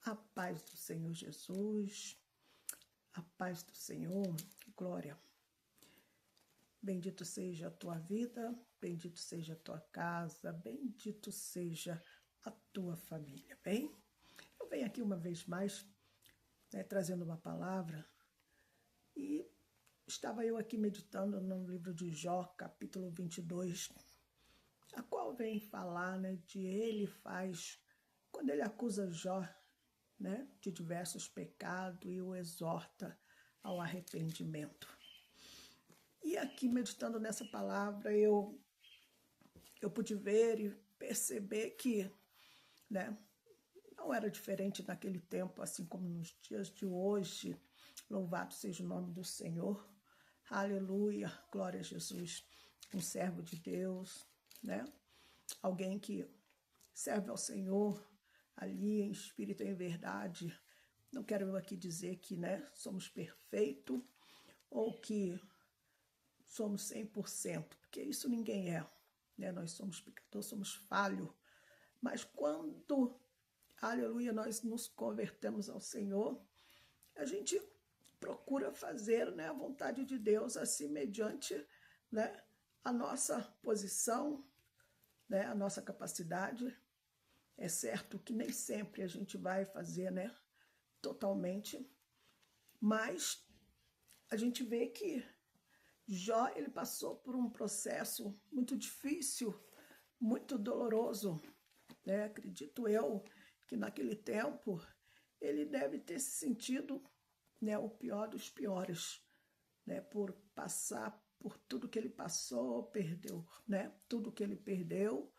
A paz do Senhor Jesus, a paz do Senhor, glória. Bendito seja a tua vida, bendito seja a tua casa, bendito seja a tua família, bem? Eu venho aqui uma vez mais, trazendo uma palavra, e estava eu aqui meditando no livro de Jó, capítulo 22, a qual vem falar, de ele faz, quando ele acusa Jó, de diversos pecados e o exorta ao arrependimento. E aqui, meditando nessa palavra, eu pude ver e perceber que não era diferente naquele tempo, assim como nos dias de hoje. Louvado seja o nome do Senhor. Aleluia, glória a Jesus. Um servo de Deus, alguém que serve ao Senhor ali em espírito e em verdade. Não quero eu aqui dizer que somos perfeitos ou que somos 100%, porque isso ninguém é. Nós somos pecadores, somos falhos. Mas quando, aleluia, nós nos convertemos ao Senhor, a gente procura fazer a vontade de Deus, assim, mediante a nossa posição, a nossa capacidade. É certo que nem sempre a gente vai fazer totalmente, mas a gente vê que Jó, ele passou por um processo muito difícil, muito doloroso. Acredito eu que naquele tempo ele deve ter se sentido o pior dos piores, por passar por tudo que ele passou, perdeu tudo que ele perdeu,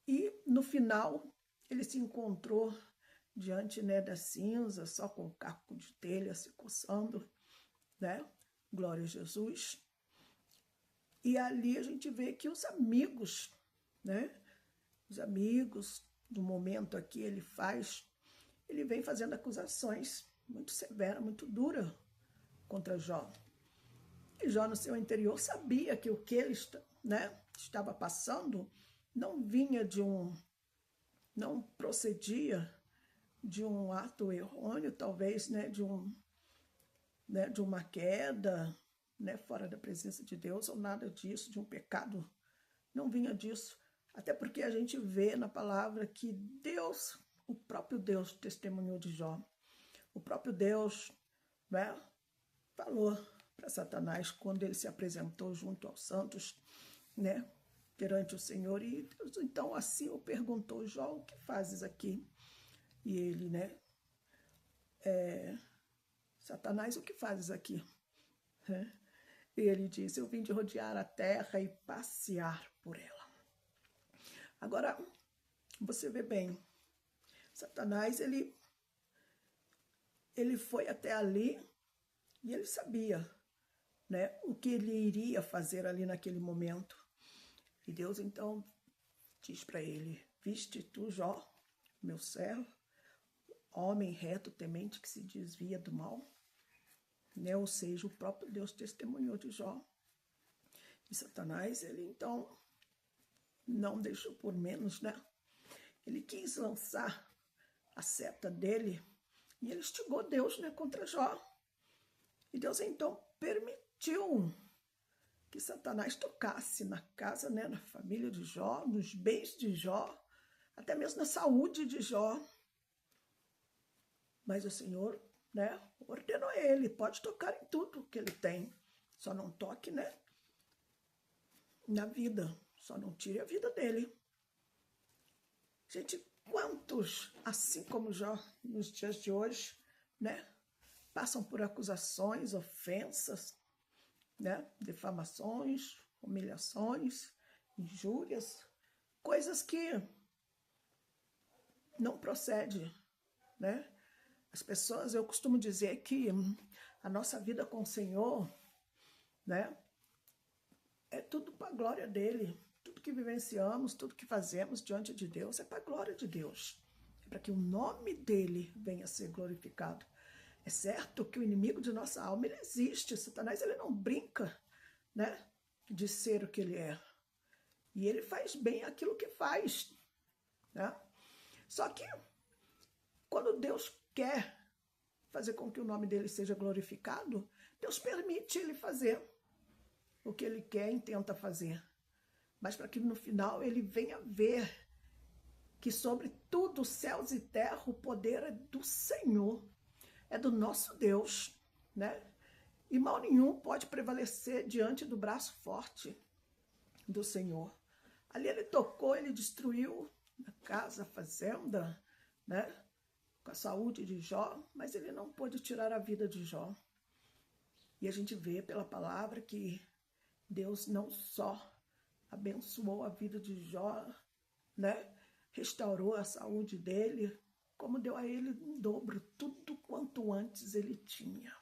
e no final ele se encontrou diante das cinzas, só com o caco de telha se coçando, glória a Jesus. E ali a gente vê que os amigos, os amigos do momento aqui, ele vem fazendo acusações muito severas, muito duras contra Jó. E Jó, no seu interior, sabia que o que ele estava passando não vinha não procedia de um ato errôneo, talvez, de uma queda, fora da presença de Deus, ou nada disso, de um pecado. Não vinha disso. Até porque a gente vê na palavra que Deus, o próprio Deus, testemunhou de Jó. O próprio Deus falou para Satanás quando ele se apresentou junto aos santos, perante o Senhor. E Deus, então, assim o perguntou: Jó, o que fazes aqui? E ele, Satanás, o que fazes aqui? E ele disse: eu vim de rodear a terra e passear por ela. Agora, você vê bem, Satanás, ele foi até ali e ele sabia o que ele iria fazer ali naquele momento. E Deus, então, diz para ele: viste tu, Jó, meu servo, homem reto, temente, que se desvia do mal. Ou seja, o próprio Deus testemunhou de Jó. E Satanás, ele então não deixou por menos, Ele quis lançar a seta dele e ele instigou Deus contra Jó. E Deus então permitiu que Satanás tocasse na casa, na família de Jó, nos bens de Jó, até mesmo na saúde de Jó. Mas o Senhor ordenou a ele: pode tocar em tudo que ele tem, só não toque na vida, só não tire a vida dele. Gente, quantos, assim como Jó, nos dias de hoje, passam por acusações, ofensas, difamações, humilhações, injúrias, coisas que não procedem, As pessoas, eu costumo dizer que a nossa vida com o Senhor, é tudo para a glória dele. Tudo que vivenciamos, tudo que fazemos diante de Deus é para a glória de Deus. É para que o nome dele venha a ser glorificado. É certo que o inimigo de nossa alma, ele existe. Satanás, ele não brinca, de ser o que ele é. E ele faz bem aquilo que faz, Só que quando Deus quer fazer com que o nome dele seja glorificado, Deus permite ele fazer o que ele quer e tenta fazer. Mas para que no final ele venha ver que sobre tudo, céus e terra, o poder é do Senhor, é do nosso Deus, né? E mal nenhum pode prevalecer diante do braço forte do Senhor. Ali ele tocou, ele destruiu a casa, a fazenda, né? Com a saúde de Jó, mas ele não pôde tirar a vida de Jó. E a gente vê pela palavra que Deus não só abençoou a vida de Jó, né? Restaurou a saúde dele, como deu a ele em dobro tudo quanto antes ele tinha.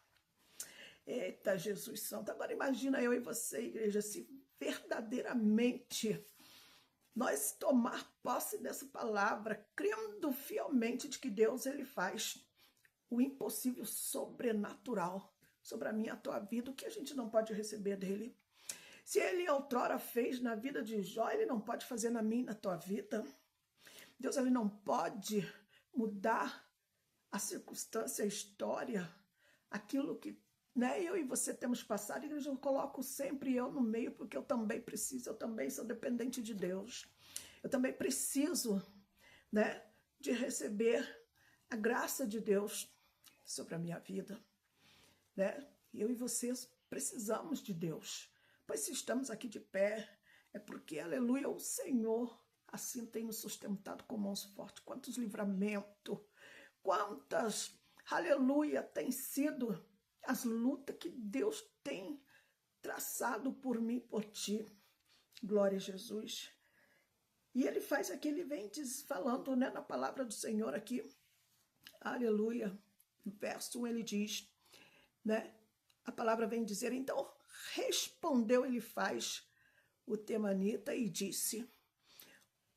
Eita, Jesus Santo. Agora imagina eu e você, igreja, se verdadeiramente nós tomar posse dessa palavra, crendo fielmente de que Deus ele faz o impossível sobrenatural sobre a minha, a tua vida, o que a gente não pode receber dele. Se ele outrora fez na vida de Jó, ele não pode fazer na minha, na tua vida. Deus ele não pode mudar a circunstância, a história, aquilo que, né, eu e você temos passado. E eu coloco sempre eu no meio, porque eu também preciso, eu também sou dependente de Deus. Eu também preciso, né, de receber a graça de Deus sobre a minha vida, né? Eu e vocês precisamos de Deus. Pois se estamos aqui de pé, é porque, aleluia, o Senhor assim tem nos sustentado com mãos fortes. Quantos livramentos, quantas, aleluia, tem sido as lutas que Deus tem traçado por mim, por ti. Glória a Jesus. E ele faz aqui, ele vem falando, né, na palavra do Senhor aqui, aleluia, no verso 1 ele diz, né, a palavra vem dizer, então respondeu ele faz o temanita e disse,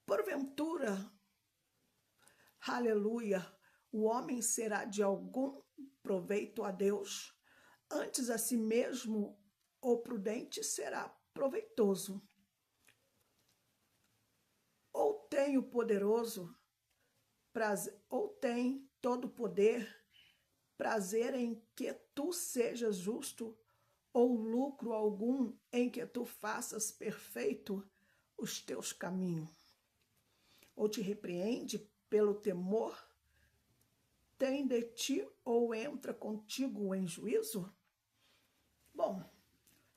porventura, aleluia, o homem será de algum proveito a Deus, antes a si mesmo o prudente será proveitoso. Ou tem o poderoso prazer, ou tem todo o poder, prazer em que tu sejas justo, ou lucro algum em que tu faças perfeito os teus caminhos. Ou te repreende pelo temor, tem de ti ou entra contigo em juízo? Bom,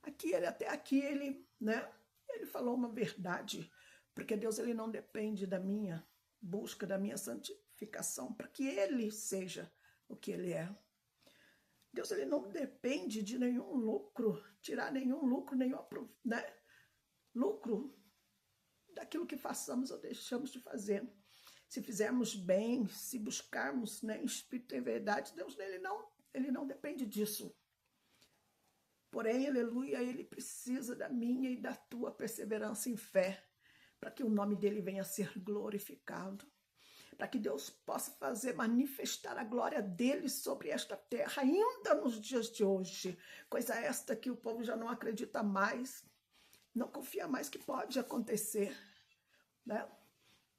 aqui ele, até aqui ele, né, ele falou uma verdade, porque Deus ele não depende da minha busca, da minha santificação, para que ele seja o que ele é. Deus ele não depende de nenhum lucro, tirar nenhum lucro, nenhum, né, lucro daquilo que façamos ou deixamos de fazer. Se fizermos bem, se buscarmos, né, em espírito e verdade, Deus ele não depende disso. Porém, aleluia, ele precisa da minha e da tua perseverança em fé, para que o nome dele venha a ser glorificado, para que Deus possa fazer manifestar a glória dele sobre esta terra, ainda nos dias de hoje. Coisa esta que o povo já não acredita mais, não confia mais que pode acontecer, né?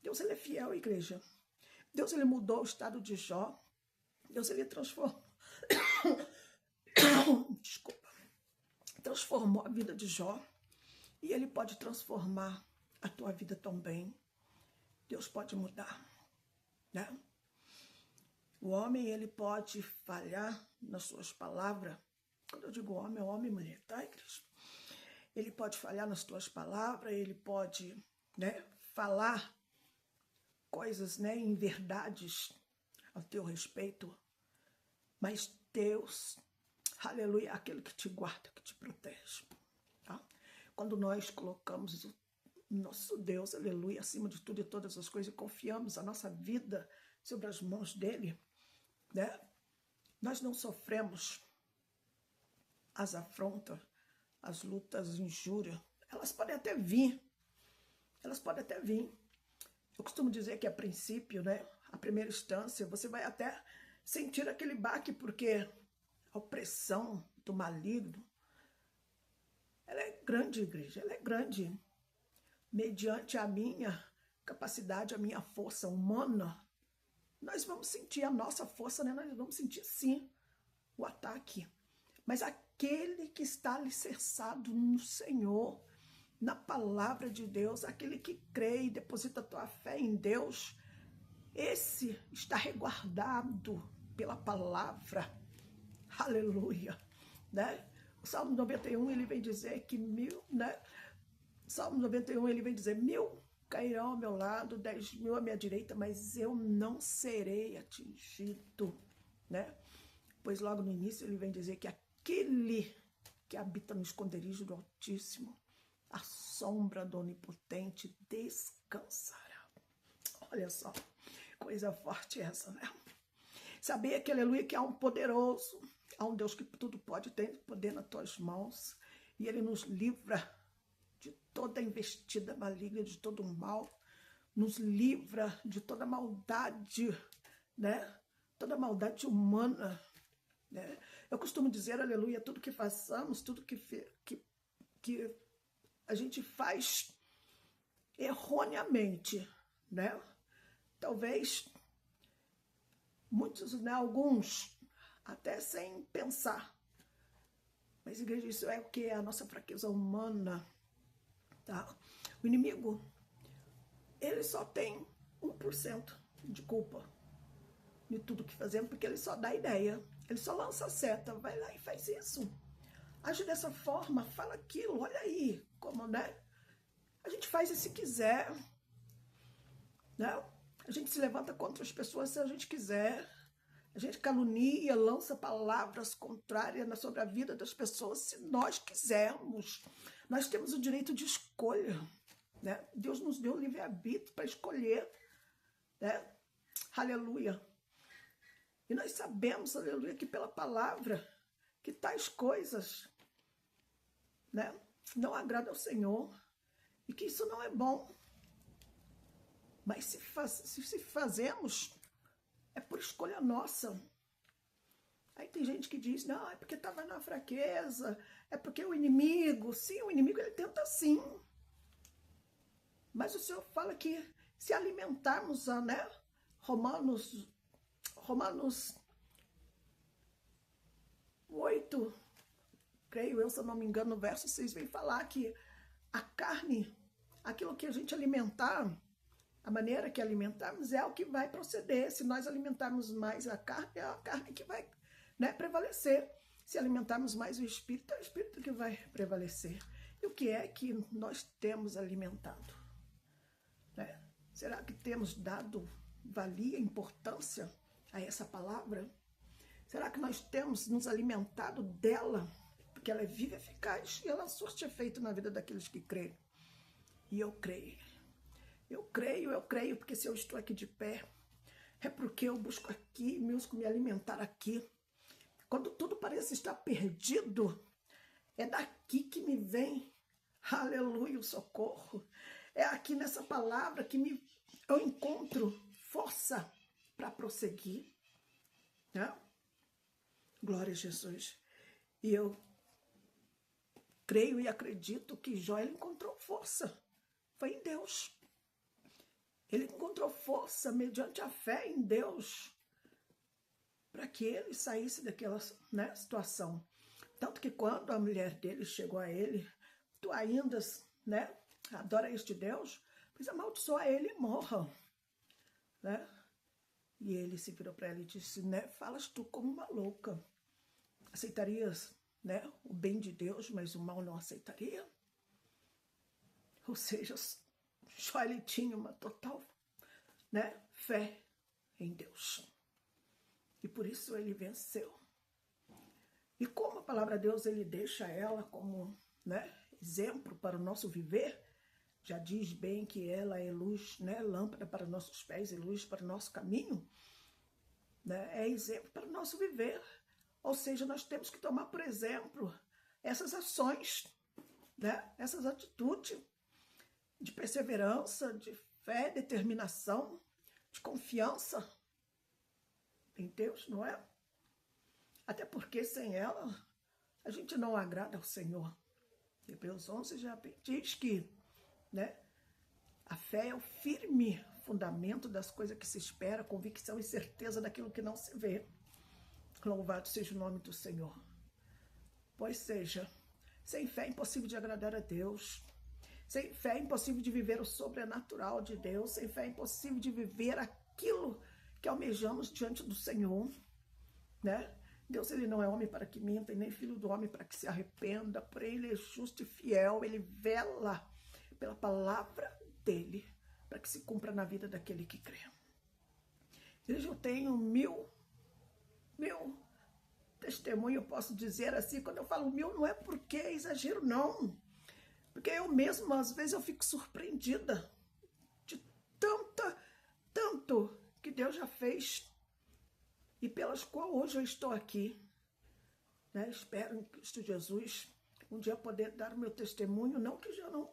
Deus ele é fiel, igreja. Deus ele mudou o estado de Jó. Deus ele transformou desculpa, transformou a vida de Jó, e ele pode transformar a tua vida também. Deus pode mudar, né? O homem ele pode falhar nas suas palavras. Quando eu digo homem, é homem e mulher, tá, igreja? Ele pode falhar nas tuas palavras, ele pode, né, falar coisas, né, em verdades ao teu respeito, mas Deus, aleluia, é aquele que te guarda, que te protege, tá? Quando nós colocamos o nosso Deus, aleluia, acima de tudo e todas as coisas, e confiamos a nossa vida sobre as mãos dele, né, nós não sofremos as afrontas, as lutas, as injúrias. Elas podem até vir, Eu costumo dizer que a princípio, né, a primeira instância, você vai até sentir aquele baque, porque a opressão do maligno, ela é grande, igreja, ela é grande. Mediante a minha capacidade, a minha força humana, nós vamos sentir a nossa força, né? Nós vamos sentir sim o ataque. Mas aquele que está alicerçado no Senhor, na palavra de Deus, aquele que crê e deposita a tua fé em Deus, esse está resguardado pela palavra. Aleluia, né? O Salmo 91, ele vem dizer que Salmo 91, ele vem dizer, 1000 cairão ao meu lado, 10.000 à minha direita, mas eu não serei atingido, né? Pois logo no início ele vem dizer que aquele que habita no esconderijo do Altíssimo, a sombra do Onipotente descansará. Olha só, coisa forte essa, né? Saber que, aleluia, que há um poderoso, há um Deus que tudo pode, tem poder nas tuas mãos, e ele nos livra de toda investida maligna, de todo mal, nos livra de toda maldade, né? Toda maldade humana, né? Eu costumo dizer, aleluia, tudo que façamos, tudo que a gente faz erroneamente, né? Talvez muitos, né, alguns, até sem pensar. Mas, igreja, isso é o que? É a nossa fraqueza humana, tá? O inimigo, ele só tem 1% de culpa de tudo que fazemos, porque ele só dá ideia, ele só lança a seta, vai lá e faz isso. Age dessa forma, fala aquilo, olha aí, como, né? A gente faz e se quiser, né? A gente se levanta contra as pessoas se a gente quiser. A gente calunia, lança palavras contrárias sobre a vida das pessoas se nós quisermos. Nós temos o direito de escolha, né? Deus nos deu o livre-arbítrio para escolher, né? Aleluia. E nós sabemos, aleluia, que pela palavra, que tais coisas, né, não agradam ao Senhor e que isso não é bom. Mas se fazemos, é por escolha nossa. Aí tem gente que diz, não, é porque estava na fraqueza, é porque o inimigo, sim, o inimigo ele tenta sim. Mas o Senhor fala que se alimentarmos, né, Romanos 8, creio eu, se eu não me engano, no verso 6, vem falar que a carne, aquilo que a gente alimentar, a maneira que alimentarmos é o que vai proceder. Se nós alimentarmos mais a carne, é a carne que vai, né, prevalecer. Se alimentarmos mais o Espírito, é o Espírito que vai prevalecer. E o que é que nós temos alimentado? Né? Será que temos dado valia, importância a essa palavra? Será que nós temos nos alimentado dela? Porque ela é viva e eficaz e ela surte efeito na vida daqueles que creem. E eu creio. Eu creio, porque se eu estou aqui de pé, é porque eu busco aqui, busco me alimentar aqui. Quando tudo parece estar perdido, é daqui que me vem, aleluia, o socorro. É aqui nessa palavra que eu encontro força para prosseguir, né? Glória a Jesus. E eu creio e acredito que Jó encontrou força. Foi em Deus. Ele encontrou força mediante a fé em Deus para que ele saísse daquela, né, situação. Tanto que quando a mulher dele chegou a ele, tu ainda, né, adora este Deus, pois amaldiçoa ele e morra. Né? E ele se virou para ela e disse, né, falas tu como uma louca. Aceitarias, né, o bem de Deus, mas o mal não aceitaria? Ou seja, só ele tinha uma total, né, fé em Deus. E por isso ele venceu. E como a palavra de Deus ele deixa ela como, né, exemplo para o nosso viver, já diz bem que ela é luz, né, lâmpada para nossos pés e luz para o nosso caminho, né, é exemplo para o nosso viver. Ou seja, nós temos que tomar, por exemplo, essas ações, né, essas atitudes de perseverança, de fé, determinação, de confiança em Deus, não é? Até porque sem ela, a gente não agrada ao Senhor. Hebreus 11 já diz que, né, a fé é o firme fundamento das coisas que se espera, convicção e certeza daquilo que não se vê. Louvado seja o nome do Senhor. Pois seja, sem fé é impossível de agradar a Deus. Sem fé é impossível de viver o sobrenatural de Deus. Sem fé é impossível de viver aquilo que almejamos diante do Senhor, né? Deus, ele não é homem para que minta, e nem filho do homem para que se arrependa, porém ele é justo e fiel, ele vela pela palavra dele, para que se cumpra na vida daquele que crê. Eu tenho mil testemunhos, posso dizer assim. Quando eu falo mil, não é porque é exagero, não. Porque eu mesma, às vezes, eu fico surpreendida de tanto que Deus já fez e pelas quais hoje eu estou aqui, né? Espero em Cristo Jesus um dia poder dar o meu testemunho, não que já não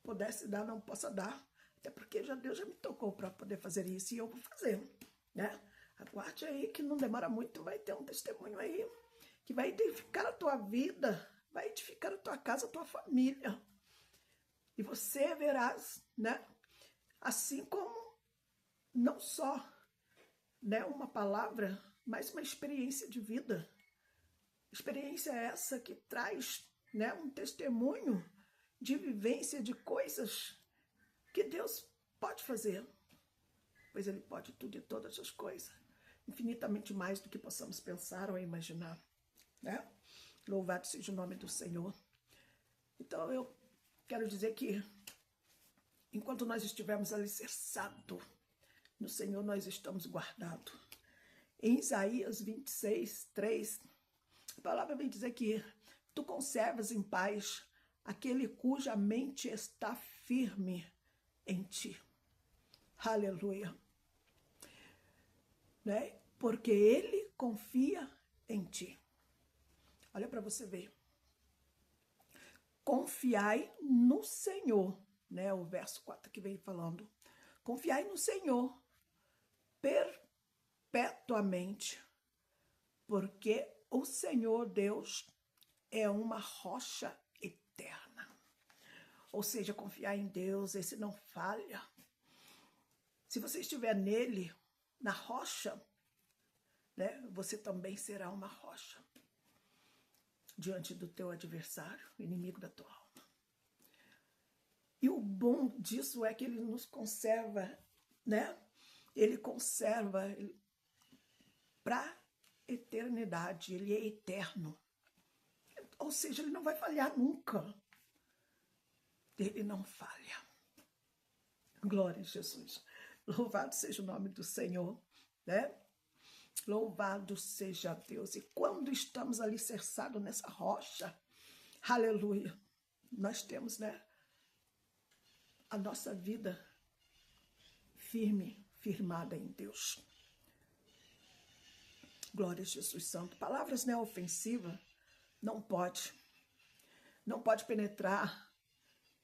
pudesse dar, não possa dar, até porque Deus já me tocou para poder fazer isso e eu vou fazer, né? Aguarde aí que não demora muito, vai ter um testemunho aí que vai edificar a tua vida, vai edificar a tua casa, a tua família. E você verás, né? Assim como não só, né, uma palavra, mas uma experiência de vida. Experiência essa que traz, né, um testemunho de vivência de coisas que Deus pode fazer, pois Ele pode tudo e todas as coisas, infinitamente mais do que possamos pensar ou imaginar, né? Louvado seja o nome do Senhor. Então eu quero dizer que enquanto nós estivermos alicerçados no Senhor, nós estamos guardados. Em Isaías 26, 3, a palavra vem dizer que tu conservas em paz aquele cuja mente está firme em ti. Aleluia. Né? Porque ele confia em ti. Olha para você ver. Confiai no Senhor, né? O verso 4 que vem falando. Confiai no Senhor perpetuamente, porque o Senhor Deus é uma rocha eterna. Ou seja, confiar em Deus, esse não falha. Se você estiver nele, na rocha, né, você também será uma rocha diante do teu adversário, inimigo da tua alma. E o bom disso é que ele nos conserva, né? Ele conserva para eternidade, ele é eterno. Ou seja, ele não vai falhar nunca. Ele não falha. Glória a Jesus. Louvado seja o nome do Senhor, né? Louvado seja Deus. E quando estamos alicerçados nessa rocha, aleluia, nós temos, né, a nossa vida firmada em Deus. Glória a Jesus Santo. Palavras, né, ofensivas não pode penetrar,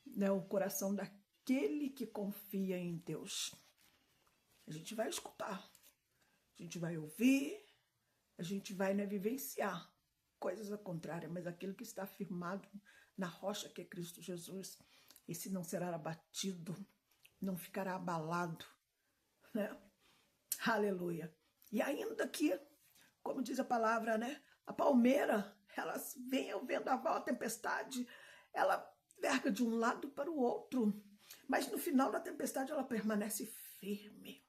né, o coração daquele que confia em Deus. A gente vai escutar, a gente vai ouvir, a gente vai, né, vivenciar coisas ao contrário, mas aquele que está firmado na rocha que é Cristo Jesus, esse não será abatido, não ficará abalado, né? Aleluia. E ainda que, como diz a palavra, né, a palmeira, ela vem o vendaval, a tempestade, ela verga de um lado para o outro, mas no final da tempestade ela permanece firme.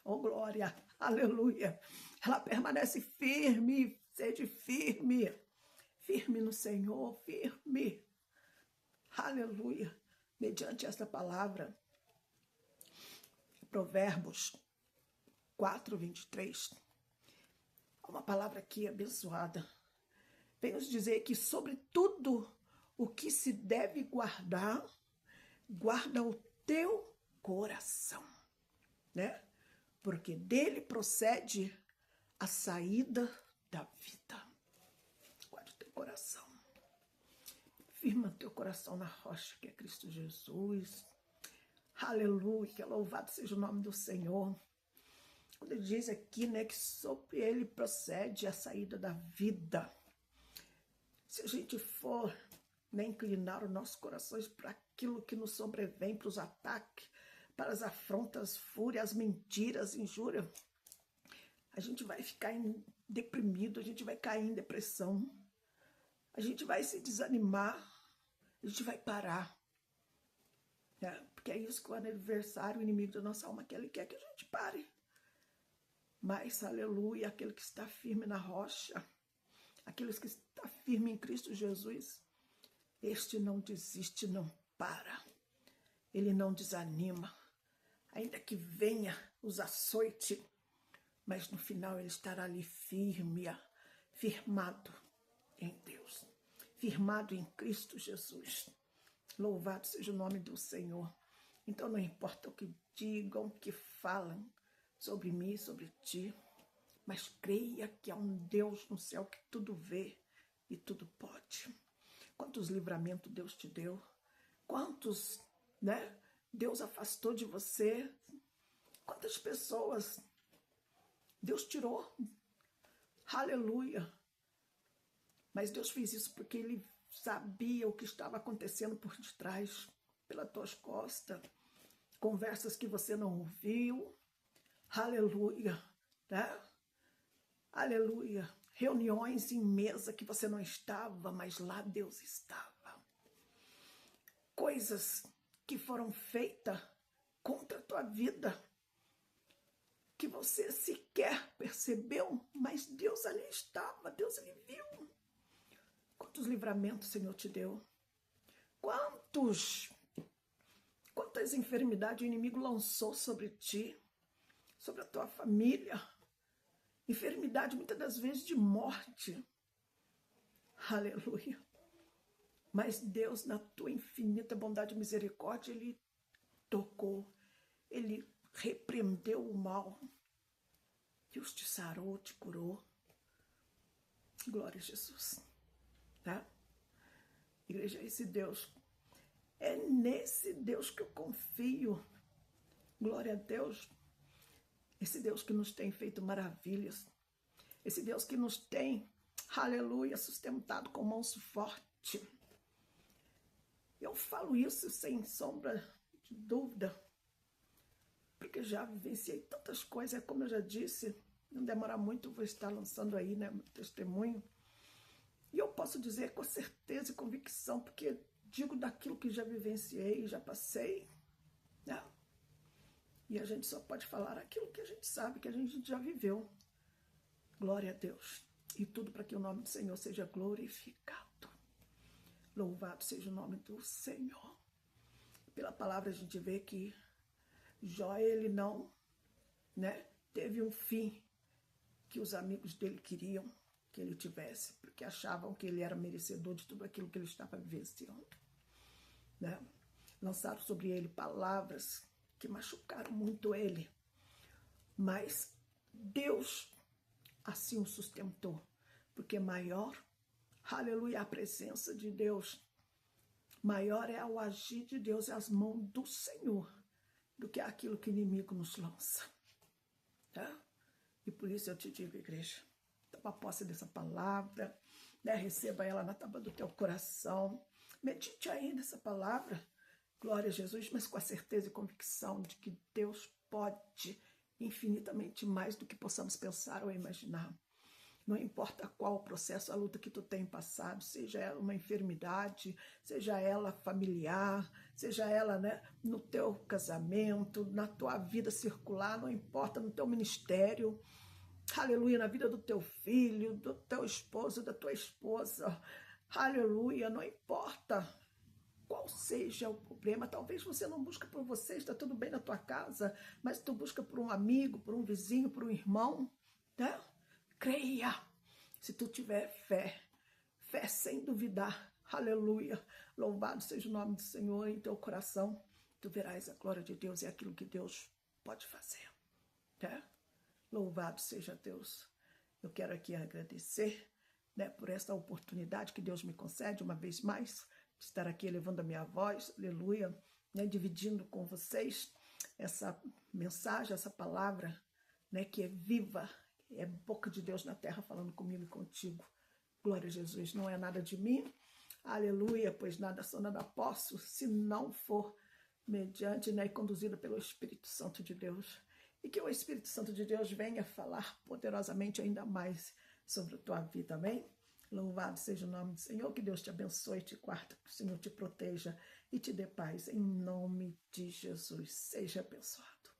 Oh, glória, aleluia. Ela permanece firme, sede firme, firme no Senhor, firme. Aleluia. Mediante esta palavra, Provérbios 4, 23, uma palavra aqui abençoada. Vem nos dizer que sobre tudo o que se deve guardar, guarda o teu coração, né? Porque dele procede a saída da vida. Guarda o teu coração. Firma teu coração na rocha que é Cristo Jesus. Aleluia, louvado seja o nome do Senhor. Quando ele diz aqui, né, que sobre ele procede a saída da vida. Se a gente for, né, inclinar os nossos corações para aquilo que nos sobrevém, para os ataques, para as afrontas, fúrias, mentiras, injúria, a gente vai ficar deprimido, a gente vai cair em depressão, a gente vai se desanimar, a gente vai parar. Porque é isso que o adversário, o inimigo da nossa alma, ele quer que a gente pare. Mas, aleluia, aquele que está firme na rocha, aqueles que está firme em Cristo Jesus, este não desiste, não para. Ele não desanima. Ainda que venha os açoites, mas no final ele estará ali firme, firmado em Deus, firmado em Cristo Jesus. Louvado seja o nome do Senhor. Então não importa o que digam, o que falam sobre mim, sobre ti, mas creia que há um Deus no céu que tudo vê e tudo pode. Quantos livramentos Deus te deu, quantos, Deus afastou de você, quantas pessoas Deus tirou, aleluia. Mas Deus fez isso porque Ele sabia o que estava acontecendo por detrás, pelas tuas costas, conversas que você não ouviu, aleluia, aleluia, reuniões em mesa que você não estava, mas lá Deus estava, coisas que foram feitas contra a tua vida, que você sequer percebeu, mas Deus ali estava, Deus ali viu. Quantos livramentos o Senhor te deu? Quantas enfermidades o inimigo lançou sobre ti, sobre a tua família? Enfermidade muitas das vezes de morte. Aleluia. Mas Deus, na tua infinita bondade e misericórdia, Ele tocou, Ele repreendeu o mal. Deus te sarou, te curou. Glória a Jesus. Igreja, esse Deus, é nesse Deus que eu confio. Glória a Deus. Esse Deus que nos tem feito maravilhas. Esse Deus que nos tem, aleluia, sustentado com mãos fortes. Eu falo isso sem sombra de dúvida, porque já vivenciei tantas coisas, como eu já disse, não demora muito, eu vou estar lançando aí, meu testemunho. E eu posso dizer com certeza e convicção, porque digo daquilo que já vivenciei, já passei, E a gente só pode falar aquilo que a gente sabe, que a gente já viveu. Glória a Deus. E tudo para que o nome do Senhor seja glorificado. Louvado seja o nome do Senhor. Pela palavra a gente vê que Jó, ele não, teve um fim que os amigos dele queriam que ele tivesse, porque achavam que ele era merecedor de tudo aquilo que ele estava vivenciando. Lançaram sobre ele palavras que machucaram muito ele, mas Deus assim o sustentou, porque maior, aleluia, a presença de Deus, maior é o agir de Deus e as mãos do Senhor, do que aquilo que o inimigo nos lança. E por isso eu te digo, igreja, toma posse dessa palavra, receba ela na tábua do teu coração, medite aí nessa palavra, glória a Jesus, mas com a certeza e convicção de que Deus pode infinitamente mais do que possamos pensar ou imaginar. Não importa qual o processo, a luta que tu tem passado, seja ela uma enfermidade, seja ela familiar, seja ela no teu casamento, na tua vida circular, não importa, no teu ministério, aleluia, na vida do teu filho, do teu esposo, da tua esposa, aleluia, não importa qual seja o problema, talvez você não busca por você, está tudo bem na tua casa, mas tu busca por um amigo, por um vizinho, por um irmão, Creia, se tu tiver fé sem duvidar, aleluia, louvado seja o nome do Senhor em teu coração, tu verás a glória de Deus e aquilo que Deus pode fazer, Louvado seja Deus. Eu quero aqui agradecer, por esta oportunidade que Deus me concede uma vez mais, de estar aqui elevando a minha voz, aleluia, dividindo com vocês essa mensagem, essa palavra, que é viva, é boca de Deus na terra falando comigo e contigo. Glória a Jesus, não é nada de mim, aleluia, pois nada sou, nada posso, se não for mediante, né, e conduzida pelo Espírito Santo de Deus. E que o Espírito Santo de Deus venha falar poderosamente ainda mais sobre a tua vida, amém? Louvado seja o nome do Senhor, que Deus te abençoe, te guarde, que o Senhor te proteja e te dê paz, em nome de Jesus. Seja abençoado.